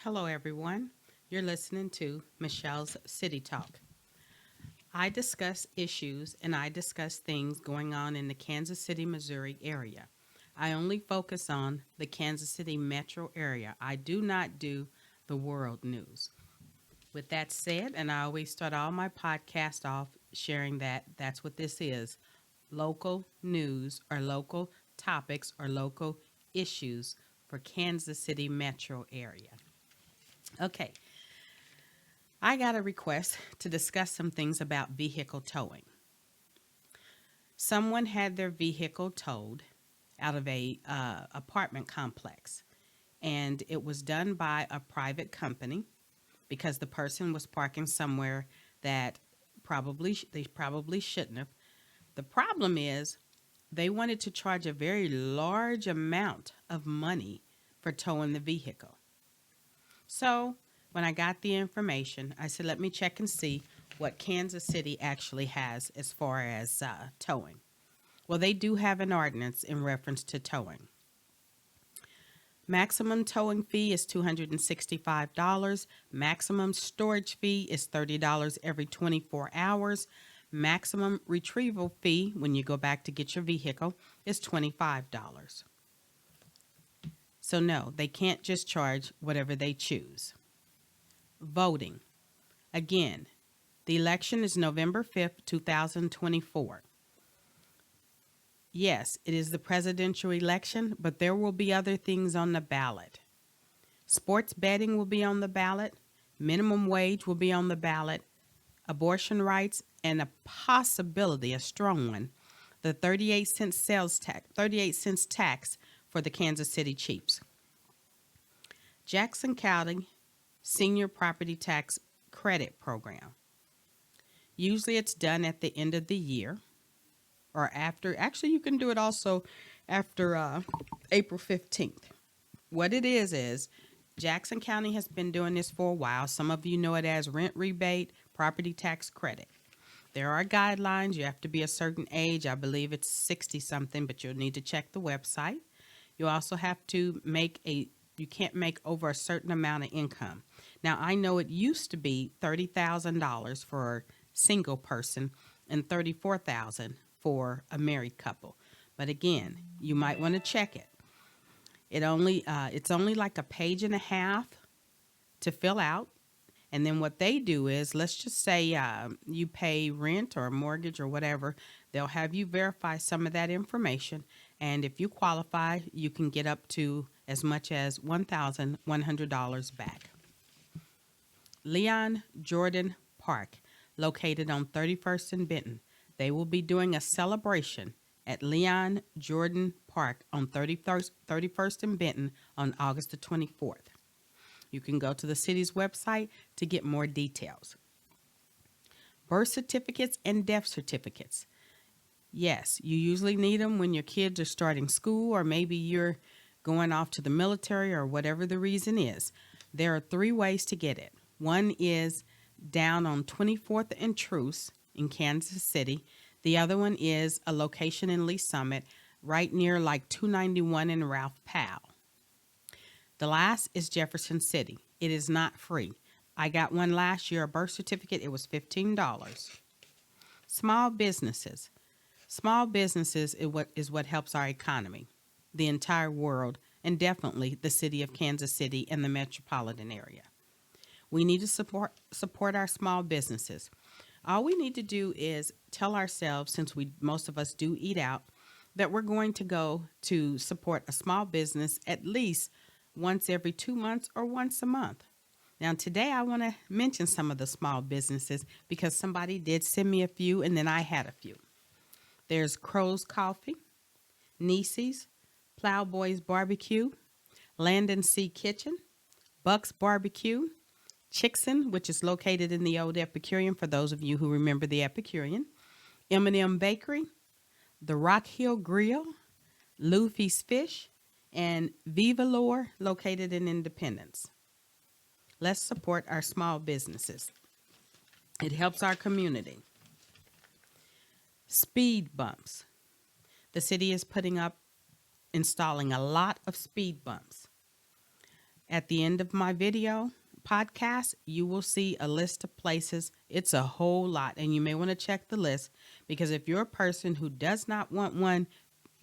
Hello, everyone. You're listening to Michelle's City Talk. I discuss issues and I discuss things going on in the Kansas City, Missouri area. I only focus on the Kansas City metro area. I do not do the world news. With that said, and I always start all my podcasts off sharing that that's what this is local news or local topics or local issues for Kansas City metro area. Okay, I got a request to discuss some things about vehicle towing. Someone had their vehicle towed out of a apartment complex, and it was done by a private company because the person was parking somewhere that they probably shouldn't have. The problem is they wanted to charge a very large amount of money for towing the vehicle. So when I got the information, I said, let me check and see what Kansas City actually has as far as towing. Well, they do have an ordinance in reference to towing. Maximum towing fee is $265. Maximum storage fee is $30 every 24 hours. Maximum retrieval fee when you go back to get your vehicle is $25. So, no, they can't just charge whatever they choose. Voting. Again, the election is November 5th, 2024. Yes, it is the presidential election, but there will be other things on the ballot. Sports betting will be on the ballot, minimum wage will be on the ballot, abortion rights, and a possibility, a strong one, the 38 cents tax for the Kansas City Chiefs. Jackson County Senior Property Tax Credit Program. Usually it's done at the end of the year or after. Actually, you can do it also after April 15th. What it is Jackson County has been doing this for a while. Some of you know it as rent rebate, property tax credit. There are guidelines. You have to be a certain age. I believe it's 60 something, but you'll need to check the website. You also have to you can't make over a certain amount of income. Now, I know it used to be $30,000 for a single person and $34,000 for a married couple. But again, you might want to check it. It's only like a page and a half to fill out. And then what they do is, let's just say you pay rent or mortgage or whatever, they'll have you verify some of that information. And if you qualify, you can get up to as much as $1,100 back. Leon Jordan Park, located on 31st and Benton. They will be doing a celebration at Leon Jordan Park on 31st and Benton on August the 24th. You can go to the city's website to get more details. Birth certificates and death certificates. Yes, you usually need them when your kids are starting school or maybe you're going off to the military or whatever the reason is. There are 3 ways to get it. One is down on 24th and Truce in Kansas City. The other one is a location in Lee Summit right near like 291 and Ralph Powell. The last is Jefferson City. It is not free. I got one last year, a birth certificate. It was $15. Small businesses. Small businesses is what helps our economy, the entire world, and definitely the city of Kansas City and the metropolitan area. We need to support our small businesses. All we need to do is tell ourselves, since most of us do eat out, that we're going to go to support a small business at least once every 2 months or once a month. Now, today I want to mention some of the small businesses because somebody did send me a few and then I had a few. There's Crow's Coffee, Niecy's, Plowboy's Barbecue, Land and Sea Kitchen, Buck's Barbecue, Chickson, which is located in the old Epicurean for those of you who remember the Epicurean, M&M Bakery, the Rock Hill Grill, Luffy's Fish, and Viva Lore, located in Independence. Let's support our small businesses. It helps our community. Speed bumps. The city is installing a lot of speed bumps. At the end of my video podcast, you will see a list of places. It's a whole lot, and you may want to check the list, because if you're a person who does not want one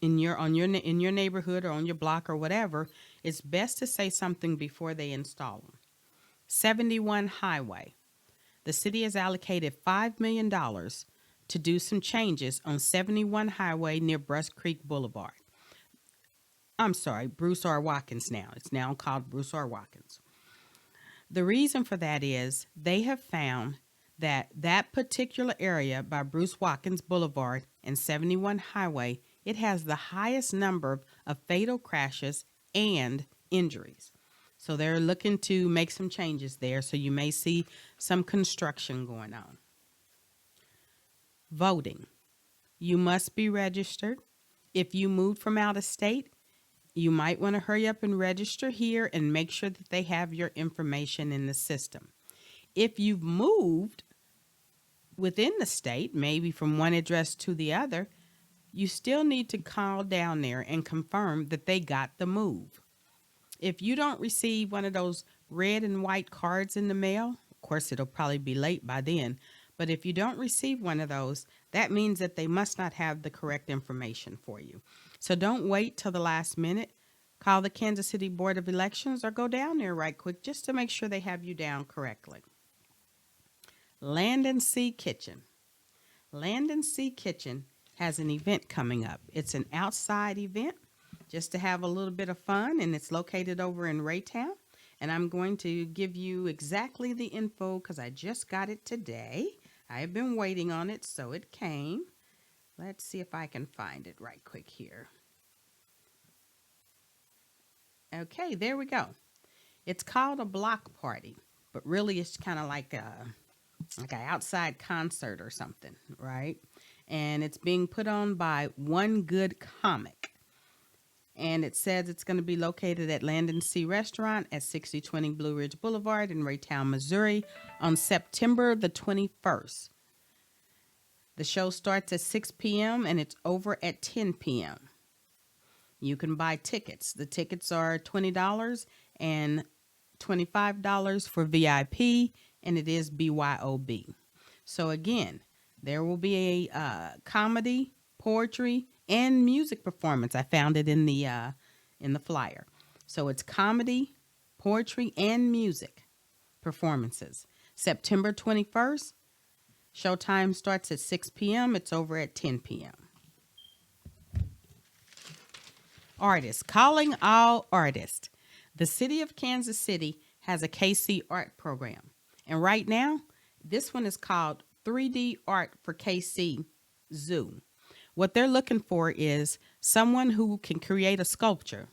in your neighborhood or on your block or whatever, it's best to say something before they install them. 71 Highway. The city has allocated $5 million to do some changes on 71 Highway near Brush Creek Boulevard. I'm sorry, Bruce R. Watkins now. It's now called Bruce R. Watkins. The reason for that is they have found that that particular area by Bruce Watkins Boulevard and 71 Highway, it has the highest number of fatal crashes and injuries. So they're looking to make some changes there. So you may see some construction going on. Voting. You must be registered. If you moved from out of state, you might want to hurry up and register here and make sure that they have your information in the system. If you've moved within the state, maybe from one address to the other, you still need to call down there and confirm that they got the move. If you don't receive one of those red and white cards in the mail, of course, it'll probably be late by then, but if you don't receive one of those, that means that they must not have the correct information for you. So don't wait till the last minute. Call the Kansas City Board of Elections or go down there right quick just to make sure they have you down correctly. Land and Sea Kitchen. Land and Sea Kitchen has an event coming up. It's an outside event just to have a little bit of fun, and it's located over in Raytown. And I'm going to give you exactly the info because I just got it today. I have been waiting on it, so it came. Let's see if I can find it right quick here. Okay, there we go. It's called a block party, but really it's kind of like an outside concert or something, right? And it's being put on by One Good Comic. And it says it's going to be located at Land and Sea Restaurant at 6020 Blue Ridge Boulevard in Raytown, Missouri on September the 21st. The show starts at 6 p.m. and it's over at 10 p.m. You can buy tickets. The tickets are $20 and $25 for VIP, and it is BYOB. So again, there will be a comedy, poetry, and music performance. I found it in the flyer. So it's comedy, poetry, and music performances. September 21st, showtime starts at 6 p.m. It's over at 10 p.m. Artists. Calling all artists. The city of Kansas City has a KC art program. And right now, this one is called 3D Art for KC Zoo. What they're looking for is someone who can create a sculpture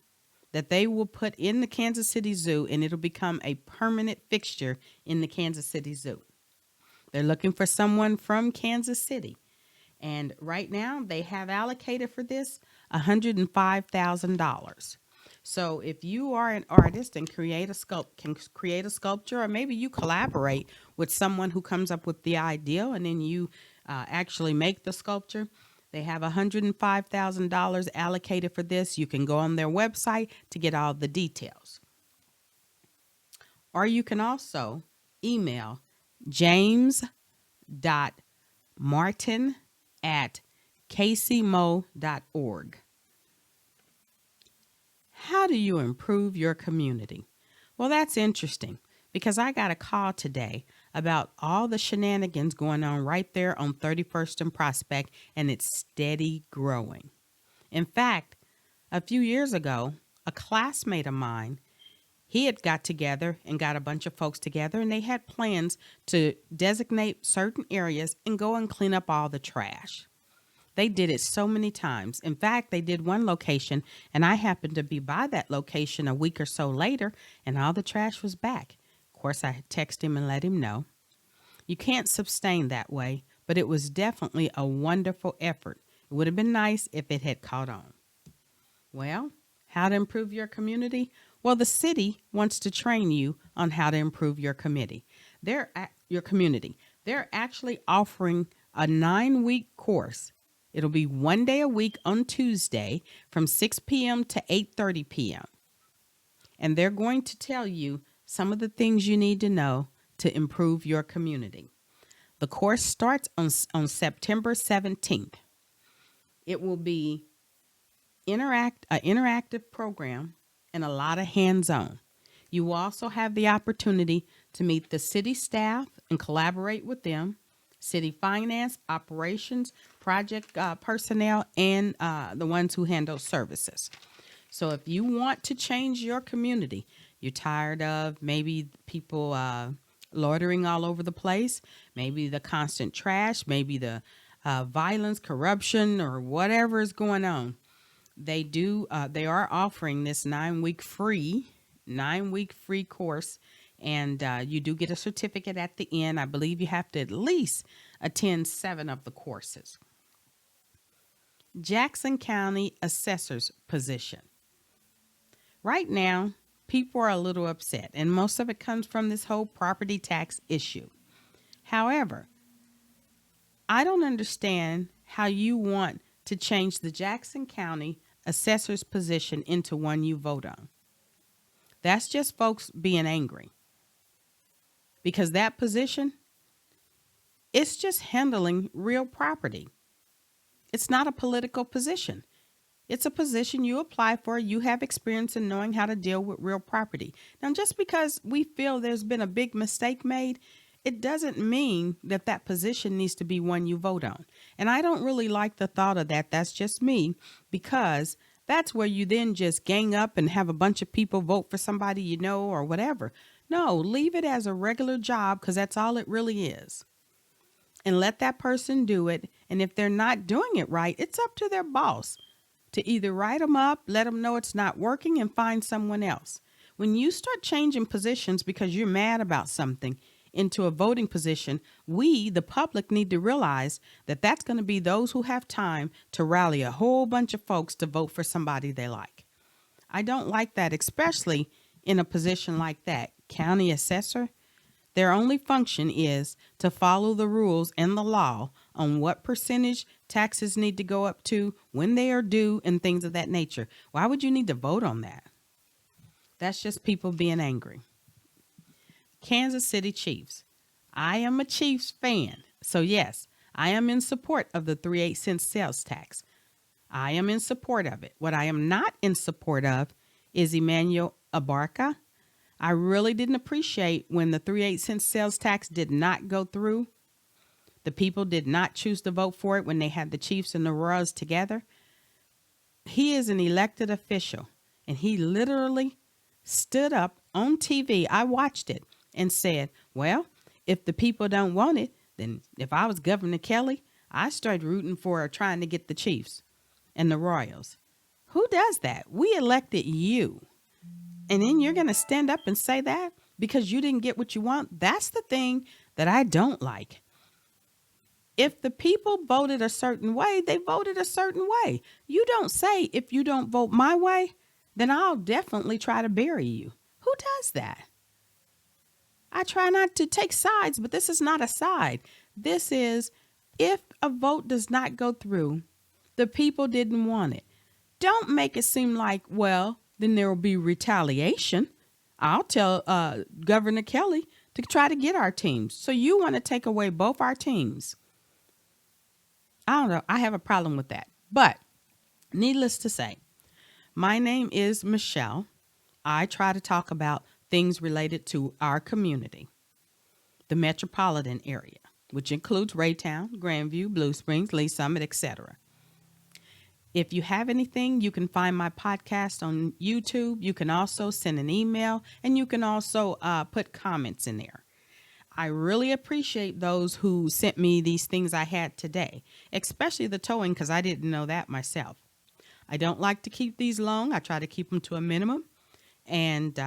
that they will put in the Kansas City Zoo, and it'll become a permanent fixture in the Kansas City Zoo. They're looking for someone from Kansas City. And right now, they have allocated for this $105,000. So if you are an artist and can create a sculpture, or maybe you collaborate with someone who comes up with the idea and then you actually make the sculpture, they have $105,000 allocated for this. You can go on their website to get all the details. Or you can also email james.martin@kcmo.org. How do you improve your community? Well, that's interesting because I got a call today about all the shenanigans going on right there on 31st and Prospect, and it's steady growing. In fact, a few years ago, a classmate of mine, he had got together and got a bunch of folks together, and they had plans to designate certain areas and go and clean up all the trash. They did it so many times. In fact, they did one location, and I happened to be by that location a week or so later, and all the trash was back. Of course, I texted him and let him know. You can't sustain that way, but it was definitely a wonderful effort. It would have been nice if it had caught on. Well, how to improve your community? Well, the city wants to train you on how to improve your community. They're actually offering a 9-week course. It'll be one day a week on Tuesday from 6 p.m. to 8:30 p.m. and they're going to tell you some of the things you need to know to improve your community. The course starts on September 17th. It will be an interactive program and a lot of hands-on. You will also have the opportunity to meet the city staff and collaborate with them, city finance, operations, project personnel, and the ones who handle services. So if you want to change your community, you're tired of maybe people loitering all over the place, maybe the constant trash, maybe the violence, corruption, or whatever is going on. They are offering this 9-week free course, and you do get a certificate at the end. I believe you have to at least attend 7 of the courses. Jackson County Assessor's position. Right now, people are a little upset, and most of it comes from this whole property tax issue. However, I don't understand how you want to change the Jackson County Assessor's position into one you vote on. That's just folks being angry. Because that position, it's just handling real property. It's not a political position. It's a position you apply for. You have experience in knowing how to deal with real property. Now, just because we feel there's been a big mistake made, it doesn't mean that that position needs to be one you vote on. And I don't really like the thought of that. That's just me, because that's where you then just gang up and have a bunch of people vote for somebody you know or whatever. No, leave it as a regular job, because that's all it really is. And let that person do it. And if they're not doing it right, it's up to their boss to either write them up, let them know it's not working, and find someone else. When you start changing positions because you're mad about something into a voting position, we, the public, need to realize that that's going to be those who have time to rally a whole bunch of folks to vote for somebody they like. I don't like that, especially in a position like that. County assessor, their only function is to follow the rules and the law on what percentage taxes need to go up to, when they are due, and things of that nature. Why would you need to vote on that? That's just people being angry. Kansas City Chiefs. I am a Chiefs fan. So yes, I am in support of the 3/8 cent sales tax. I am in support of it. What I am not in support of is Emmanuel Abarca. I really didn't appreciate when the 3/8 cent sales tax did not go through. The people did not choose to vote for it when they had the Chiefs and the Royals together. He is an elected official, and he literally stood up on TV. I watched it and said, well, if the people don't want it, then if I was Governor Kelly, I started rooting for trying to get the Chiefs and the Royals. Who does that? We elected you. And then you're going to stand up and say that because you didn't get what you want? That's the thing that I don't like. If the people voted a certain way, they voted a certain way. You don't say, if you don't vote my way, then I'll definitely try to bury you. Who does that? I try not to take sides, but this is not a side. This is, if a vote does not go through, the people didn't want it. Don't make it seem like, well, then there will be retaliation. I'll tell Governor Kelly to try to get our teams. So you want to take away both our teams. I don't know. I have a problem with that. But needless to say, my name is Michelle. I try to talk about things related to our community, the metropolitan area, which includes Raytown, Grandview, Blue Springs, Lee Summit, etc. If you have anything, you can find my podcast on YouTube. You can also send an email, and you can also put comments in there. I really appreciate those who sent me these things I had today, especially the towing, because I didn't know that myself. I don't like to keep these long. I try to keep them to a minimum. And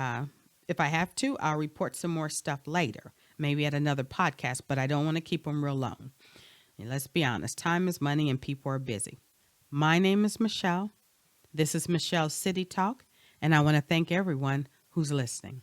if I have to, I'll report some more stuff later, maybe at another podcast, but I don't want to keep them real long. And let's be honest, time is money and people are busy. My name is Michelle. This is Michelle's City Talk, and I want to thank everyone who's listening.